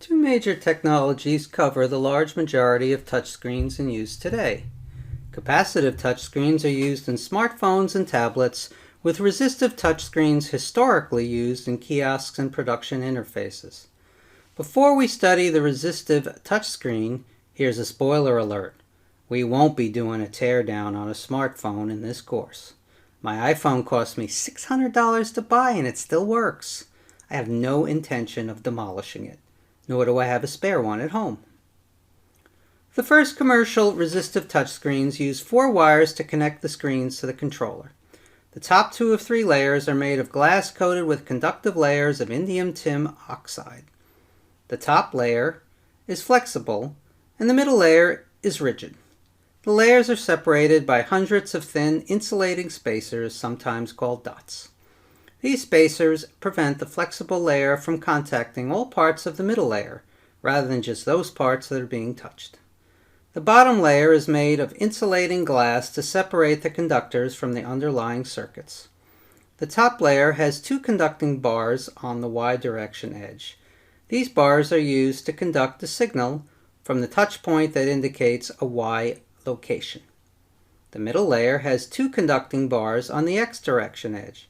Two major technologies cover the large majority of touchscreens in use today. Capacitive touchscreens are used in smartphones and tablets, with resistive touchscreens historically used in kiosks and production interfaces. Before we study the resistive touchscreen, here's a spoiler alert. We won't be doing a teardown on a smartphone in this course. My iPhone cost me $600 to buy and it still works. I have no intention of demolishing it, nor do I have a spare one at home. The first commercial resistive touchscreens use 4 wires to connect the screens to the controller. The top 2 of 3 layers are made of glass coated with conductive layers of indium tin oxide. The top layer is flexible and the middle layer is rigid. The layers are separated by hundreds of thin insulating spacers, sometimes called dots. These spacers prevent the flexible layer from contacting all parts of the middle layer, rather than just those parts that are being touched. The bottom layer is made of insulating glass to separate the conductors from the underlying circuits. The top layer has 2 conducting bars on the Y direction edge. These bars are used to conduct a signal from the touch point that indicates a Y location. The middle layer has 2 conducting bars on the X direction edge.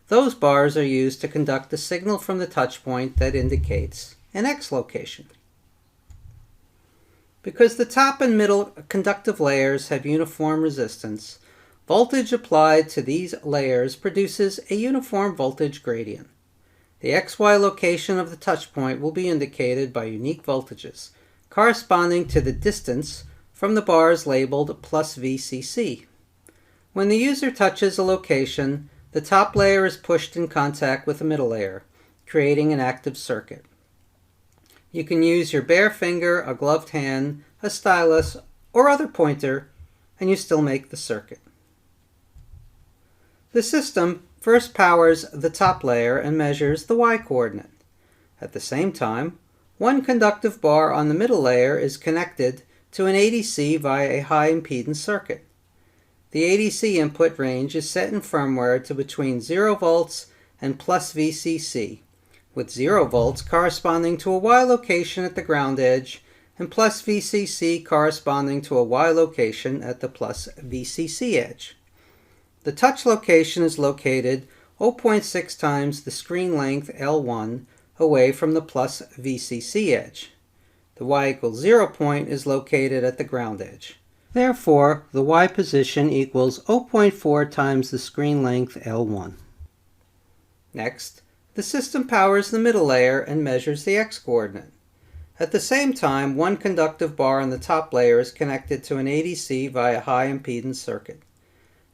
Those bars are used to conduct a signal from the touch point that indicates an X location. Because the top and middle conductive layers have uniform resistance, voltage applied to these layers produces a uniform voltage gradient. The XY location of the touch point will be indicated by unique voltages, corresponding to the distance from the bars labeled plus VCC. When the user touches a location, the top layer is pushed in contact with the middle layer, creating an active circuit. You can use your bare finger, a gloved hand, a stylus, or other pointer, and you still make the circuit. The system first powers the top layer and measures the Y coordinate. At the same time, one conductive bar on the middle layer is connected to an ADC via a high impedance circuit. The ADC input range is set in firmware to between 0 volts and plus VCC, with 0 volts corresponding to a Y location at the ground edge and plus VCC corresponding to a Y location at the plus VCC edge. The touch location is located 0.6 times the screen length L1 away from the plus VCC edge. The Y equals 0 point is located at the ground edge. Therefore, the Y position equals 0.4 times the screen length L1. Next, the system powers the middle layer and measures the X coordinate. At the same time, one conductive bar on the top layer is connected to an ADC via high impedance circuit.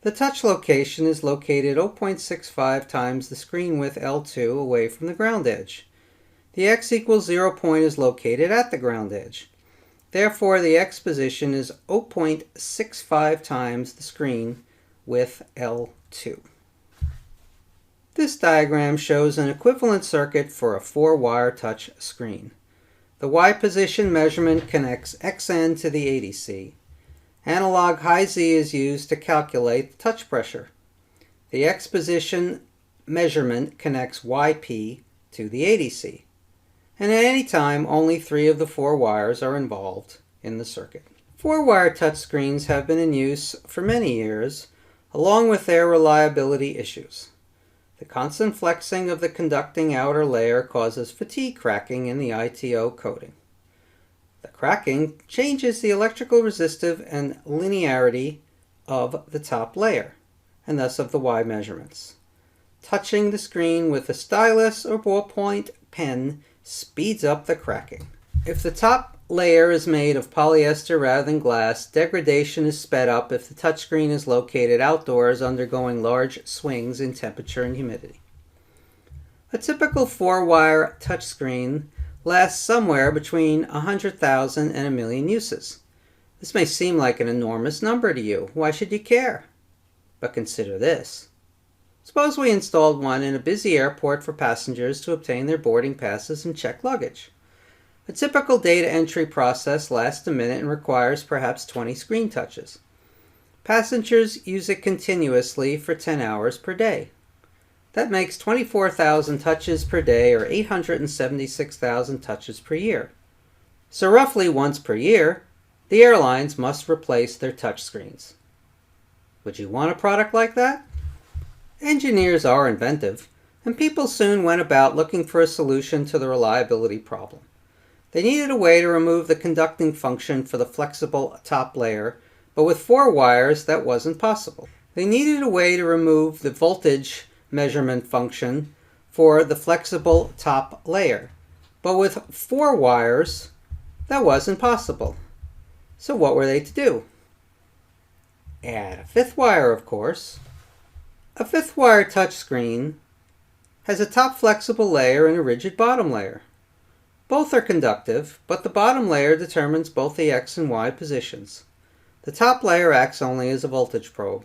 The touch location is located 0.65 times the screen width L2 away from the ground edge. The X equals 0 point is located at the ground edge. Therefore, the X position is 0.65 times the screen width L2. This diagram shows an equivalent circuit for a 4-wire touch screen. The Y position measurement connects XN to the ADC. Analog high Z is used to calculate the touch pressure. The X position measurement connects YP to the ADC. And at any time, only 3 of the 4 wires are involved in the circuit. 4-wire touchscreens have been in use for many years, along with their reliability issues. The constant flexing of the conducting outer layer causes fatigue cracking in the ITO coating. The cracking changes the electrical resistive and linearity of the top layer, and thus of the Y measurements. Touching the screen with a stylus or ballpoint pen speeds up the cracking. If the top layer is made of polyester rather than glass, degradation is sped up if the touchscreen is located outdoors undergoing large swings in temperature and humidity. A typical 4-wire touchscreen lasts somewhere between 100,000 and 1 million uses. This may seem like an enormous number to you. Why should you care? But consider this. Suppose we installed one in a busy airport for passengers to obtain their boarding passes and check luggage. A typical data entry process lasts a minute and requires perhaps 20 screen touches. Passengers use it continuously for 10 hours per day. That makes 24,000 touches per day or 876,000 touches per year. So roughly once per year, the airlines must replace their touchscreens. Would you want a product like that? Engineers are inventive, and people soon went about looking for a solution to the reliability problem. They needed a way to remove the conducting function for the flexible top layer, but with 4 wires that wasn't possible. They needed a way to remove the voltage measurement function for the flexible top layer, but with 4 wires that wasn't possible. So what were they to do? Add a 5th wire, of course. A 5th wire touchscreen has a top flexible layer and a rigid bottom layer. Both are conductive, but the bottom layer determines both the X and Y positions. The top layer acts only as a voltage probe.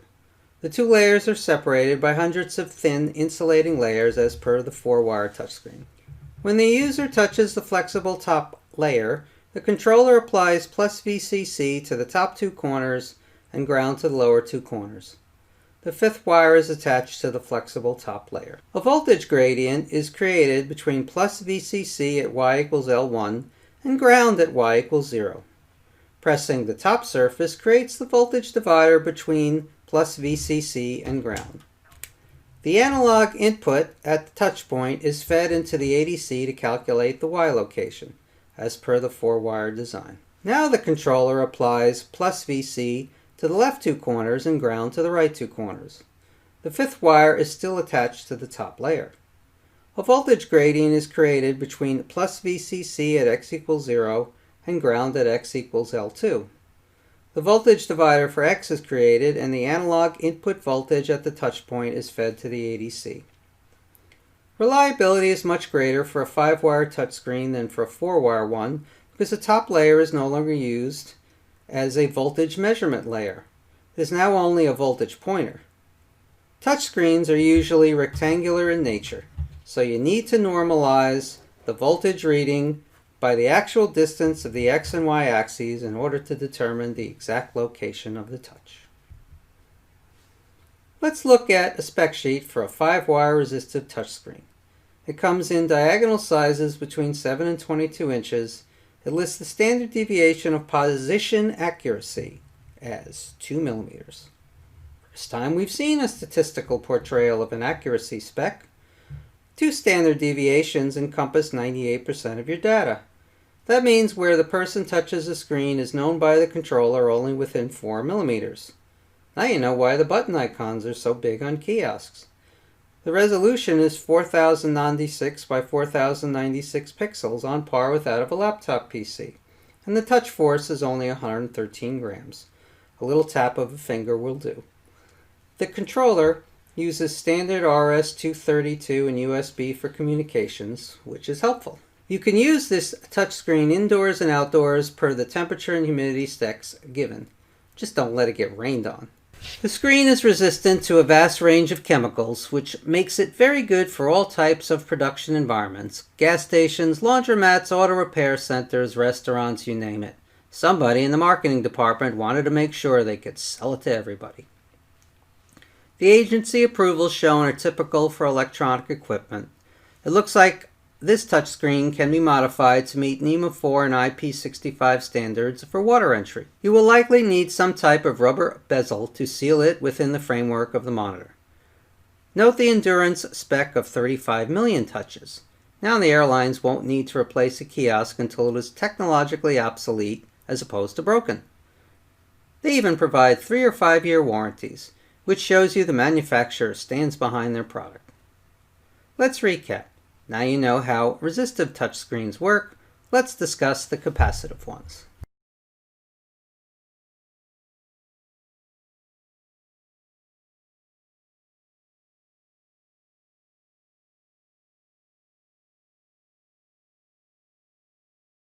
The 2 layers are separated by hundreds of thin insulating layers as per the 4-wire touchscreen. When the user touches the flexible top layer, the controller applies plus VCC to the top 2 corners and ground to the lower 2 corners. The 5th wire is attached to the flexible top layer. A voltage gradient is created between plus VCC at Y equals L1 and ground at Y equals 0. Pressing the top surface creates the voltage divider between plus VCC and ground. The analog input at the touch point is fed into the ADC to calculate the Y location, as per the 4-wire design. Now the controller applies plus VC to the left 2 corners and ground to the right 2 corners. The 5th wire is still attached to the top layer. A voltage gradient is created between plus VCC at X equals 0 and ground at X equals L2. The voltage divider for X is created and the analog input voltage at the touch point is fed to the ADC. Reliability is much greater for a 5-wire touchscreen than for a 4-wire one because the top layer is no longer used as a voltage measurement layer. It is now only a voltage pointer. Touchscreens are usually rectangular in nature, so you need to normalize the voltage reading by the actual distance of the X and Y axes in order to determine the exact location of the touch. Let's look at a spec sheet for a 5-wire resistive touchscreen. It comes in diagonal sizes between 7 and 22 inches. It lists the standard deviation of position accuracy as 2 millimeters. First time we've seen a statistical portrayal of an accuracy spec. 2 standard deviations encompass 98% of your data. That means where the person touches the screen is known by the controller only within 4 millimeters. Now you know why the button icons are so big on kiosks. The resolution is 4096 by 4096 pixels, on par with that of a laptop PC. And the touch force is only 113 grams. A little tap of a finger will do. The controller uses standard RS-232 and USB for communications, which is helpful. You can use this touchscreen indoors and outdoors per the temperature and humidity specs given. Just don't let it get rained on. The screen is resistant to a vast range of chemicals, which makes it very good for all types of production environments. Gas stations, laundromats, auto repair centers, restaurants, you name it. Somebody in the marketing department wanted to make sure they could sell it to everybody. The agency approvals shown are typical for electronic equipment. It looks like this touchscreen can be modified to meet NEMA 4 and IP65 standards for water entry. You will likely need some type of rubber bezel to seal it within the framework of the monitor. Note the endurance spec of 35 million touches. Now the airlines won't need to replace a kiosk until it is technologically obsolete as opposed to broken. They even provide 3 or 5 year warranties, which shows you the manufacturer stands behind their product. Let's recap. Now you know how resistive touchscreens work. Let's discuss the capacitive ones.